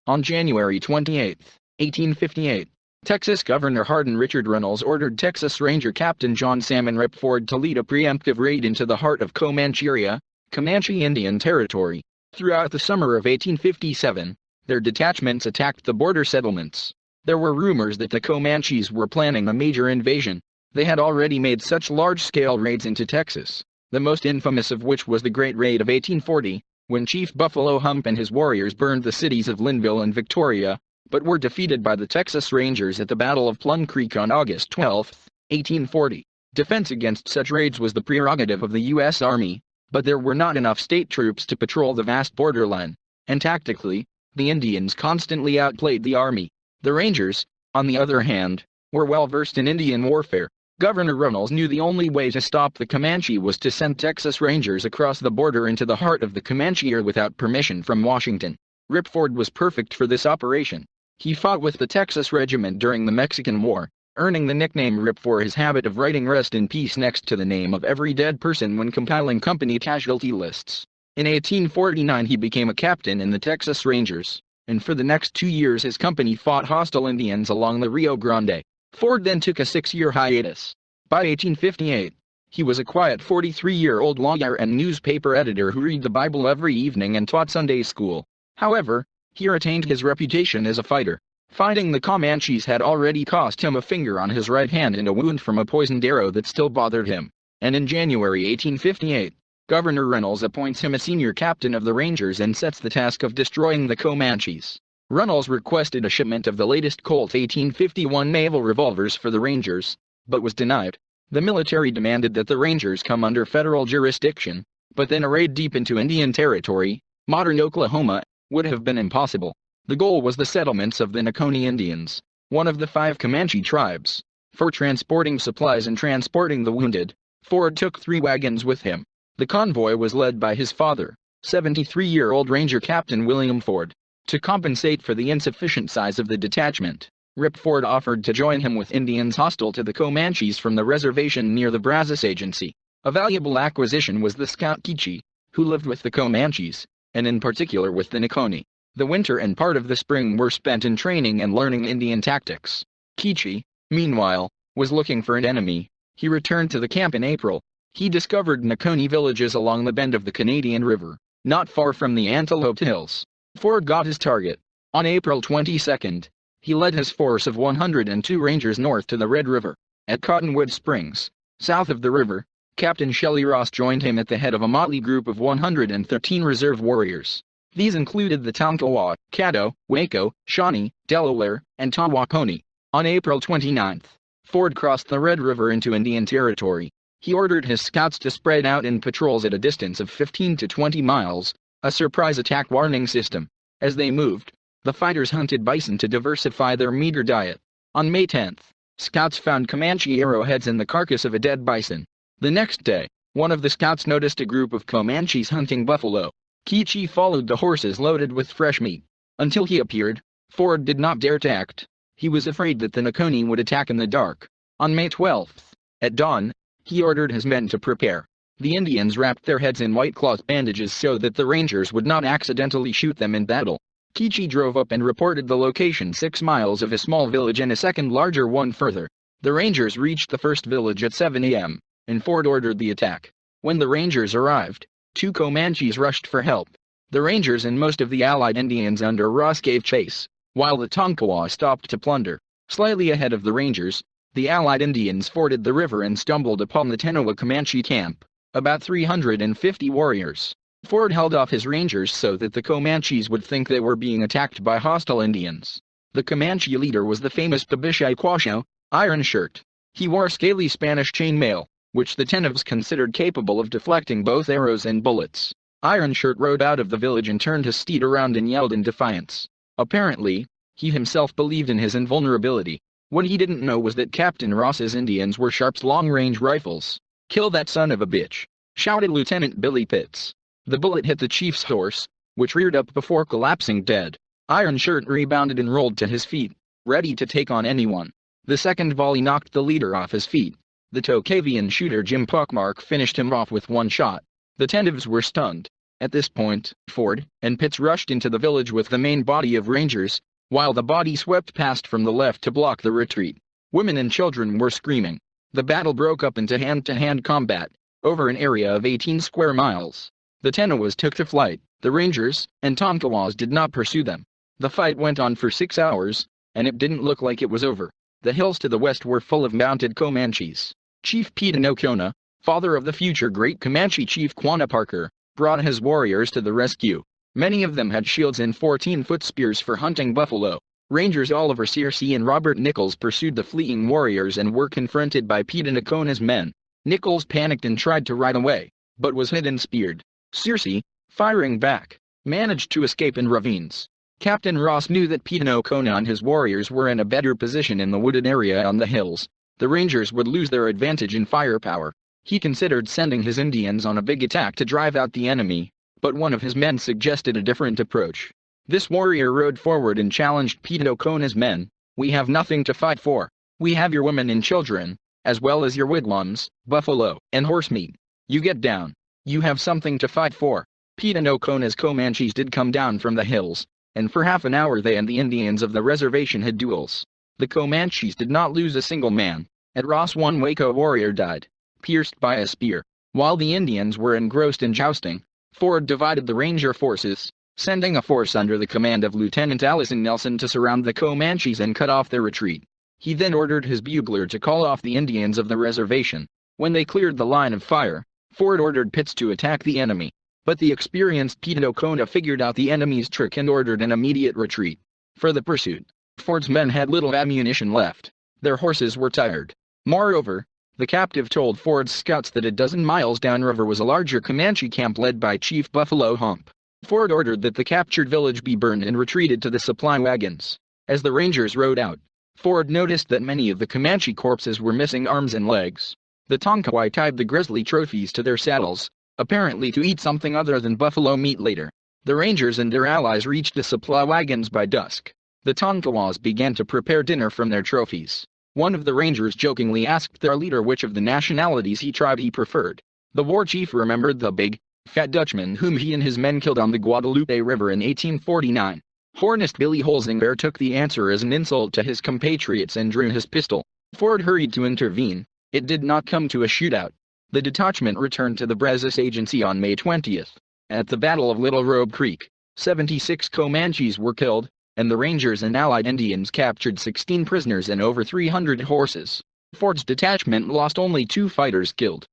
On January 28, 1858, Texas Governor Hardin Richard Runnels ordered Texas Ranger Captain John Salmon Repford to lead a preemptive raid into the heart of Comancheria, Comanche Indian Territory. Throughout the summer of 1857, their detachments attacked the border settlements. There were rumors that the Comanches were planning a major invasion. They had already made such large-scale raids into Texas, the most infamous of which was the Great Raid of 1840, when Chief Buffalo Hump and his warriors burned the cities of Linville and Victoria, but were defeated by the Texas Rangers at the Battle of Plum Creek on August 12, 1840. Defense against such raids was the prerogative of the U.S. Army, but there were not enough state troops to patrol the vast borderline, and tactically, the Indians constantly outplayed the Army. The Rangers, on the other hand, were well versed in Indian warfare. Governor Runnels knew the only way to stop the Comanche was to send Texas Rangers across the border into the heart of the Comanche without permission from Washington. Repford was perfect for this operation. He fought with the Texas Regiment during the Mexican War, earning the nickname Rip for his habit of writing "Rest in Peace" next to the name of every dead person when compiling company casualty lists. In 1849 he became a captain in the Texas Rangers, and for the next 2 years his company fought hostile Indians along the Rio Grande. Ford then took a 6-year hiatus. By 1858, he was a quiet 43-year-old lawyer and newspaper editor who read the Bible every evening and taught Sunday school. However, he retained his reputation as a fighter. Fighting the Comanches had already cost him a finger on his right hand and a wound from a poisoned arrow that still bothered him. And in January 1858, Governor Runnels appoints him a senior captain of the Rangers and sets the task of destroying the Comanches. Runnels requested a shipment of the latest Colt 1851 naval revolvers for the Rangers, but was denied. The military demanded that the Rangers come under federal jurisdiction, but then a raid deep into Indian Territory, modern Oklahoma, would have been impossible. The goal was the settlements of the Nakoni Indians, one of the 5 Comanche tribes. For transporting supplies and transporting the wounded, Ford took 3 wagons with him. The convoy was led by his father, 73-year-old Ranger Captain William Ford. To compensate for the insufficient size of the detachment, Repford offered to join him with Indians hostile to the Comanches from the reservation near the Brazos Agency. A valuable acquisition was the scout Kichi, who lived with the Comanches, and in particular with the Nakoni. The winter and part of the spring were spent in training and learning Indian tactics. Kichi, meanwhile, was looking for an enemy. He returned to the camp in April. He discovered Nakoni villages along the bend of the Canadian River, not far from the Antelope Hills. Ford got his target. On April 22, he led his force of 102 Rangers north to the Red River. At Cottonwood Springs, south of the river, Captain Shelley Ross joined him at the head of a motley group of 113 reserve warriors. These included the Tonkawa, Caddo, Waco, Shawnee, Delaware, and Tawakoni. On April 29, Ford crossed the Red River into Indian Territory. He ordered his scouts to spread out in patrols at a distance of 15 to 20 miles, a surprise attack warning system. As they moved, the fighters hunted bison to diversify their meager diet. On May 10, scouts found Comanche arrowheads in the carcass of a dead bison. The next day, one of the scouts noticed a group of Comanches hunting buffalo. Kichi followed the horses loaded with fresh meat. Until he appeared, Ford did not dare to act. He was afraid that the Nakoni would attack in the dark. On May 12, at dawn, he ordered his men to prepare. The Indians wrapped their heads in white cloth bandages so that the Rangers would not accidentally shoot them in battle. Kichi drove up and reported the location 6 miles of a small village and a second larger one further. The Rangers reached the first village at 7 a.m., and Ford ordered the attack. When the Rangers arrived, 2 Comanches rushed for help. The Rangers and most of the allied Indians under Ross gave chase, while the Tonkawa stopped to plunder. Slightly ahead of the Rangers, the allied Indians forded the river and stumbled upon the Tenowa Comanche camp, about 350 warriors. Ford held off his Rangers so that the Comanches would think they were being attacked by hostile Indians. The Comanche leader was the famous Babishai Quasho, Iron Shirt. He wore scaly Spanish chainmail, which the Tenevs considered capable of deflecting both arrows and bullets. Iron Shirt rode out of the village and turned his steed around and yelled in defiance. Apparently, he himself believed in his invulnerability. What he didn't know was that Captain Ross's Indians were Sharp's long-range rifles. "Kill that son of a bitch!" shouted Lieutenant Billy Pitts. The bullet hit the chief's horse, which reared up before collapsing dead. Iron Shirt rebounded and rolled to his feet, ready to take on anyone. The second volley knocked the leader off his feet. The Tokavian shooter Jim Pockmark finished him off with one shot. The Tenevs were stunned. At this point, Ford and Pitts rushed into the village with the main body of Rangers, while the body swept past from the left to block the retreat. Women and children were screaming. The battle broke up into hand-to-hand combat, over an area of 18 square miles. The Tenawas took to flight. The Rangers and Tonkawas did not pursue them. The fight went on for 6 hours, and it didn't look like it was over. The hills to the west were full of mounted Comanches. Chief Pete-a-no-Kona, father of the future great Comanche chief Quanah Parker, brought his warriors to the rescue. Many of them had shields and 14-foot spears for hunting buffalo. Rangers Oliver Searcy and Robert Nichols pursued the fleeing warriors and were confronted by Pete-a-no-Kona's men. Nichols panicked and tried to ride away, but was hit and speared. Searcy, firing back, managed to escape in ravines. Captain Ross knew that Pete-a-no-Kona and his warriors were in a better position in the wooded area on the hills. The Rangers would lose their advantage in firepower. He considered sending his Indians on a big attack to drive out the enemy, but one of his men suggested a different approach. This warrior rode forward and challenged Pete-a-no-Kona's men. "We have nothing to fight for. We have your women and children, as well as your wigwams, buffalo, and horse meat. You get down. You have something to fight for." Pete-a-no-Kona's Comanches did come down from the hills, and for half an hour they and the Indians of the reservation had duels. The Comanches did not lose a single man. At Ross one Waco warrior died, pierced by a spear. While the Indians were engrossed in jousting, Ford divided the Ranger forces, sending a force under the command of Lieutenant Allison Nelson to surround the Comanches and cut off their retreat. He then ordered his bugler to call off the Indians of the reservation. When they cleared the line of fire, Ford ordered Pitts to attack the enemy. But the experienced Pete-a-no-Kona figured out the enemy's trick and ordered an immediate retreat. For the pursuit, Ford's men had little ammunition left. Their horses were tired. Moreover, the captive told Ford's scouts that a dozen miles downriver was a larger Comanche camp led by Chief Buffalo Hump. Ford ordered that the captured village be burned and retreated to the supply wagons. As the Rangers rode out, Ford noticed that many of the Comanche corpses were missing arms and legs. The Tonkawa tied the grisly trophies to their saddles, apparently to eat something other than buffalo meat later. The Rangers and their allies reached the supply wagons by dusk. The Tonkawas began to prepare dinner from their trophies. One of the Rangers jokingly asked their leader which of the nationalities he preferred. The war chief remembered the big, fat Dutchman whom he and his men killed on the Guadalupe River in 1849. Hornist Billy Holzinger took the answer as an insult to his compatriots and drew his pistol. Ford hurried to intervene. It did not come to a shootout. The detachment returned to the Brazos Agency on May 20th. At the Battle of Little Robe Creek, 76 Comanches were killed, and the Rangers and allied Indians captured 16 prisoners and over 300 horses. Ford's detachment lost only 2 fighters killed.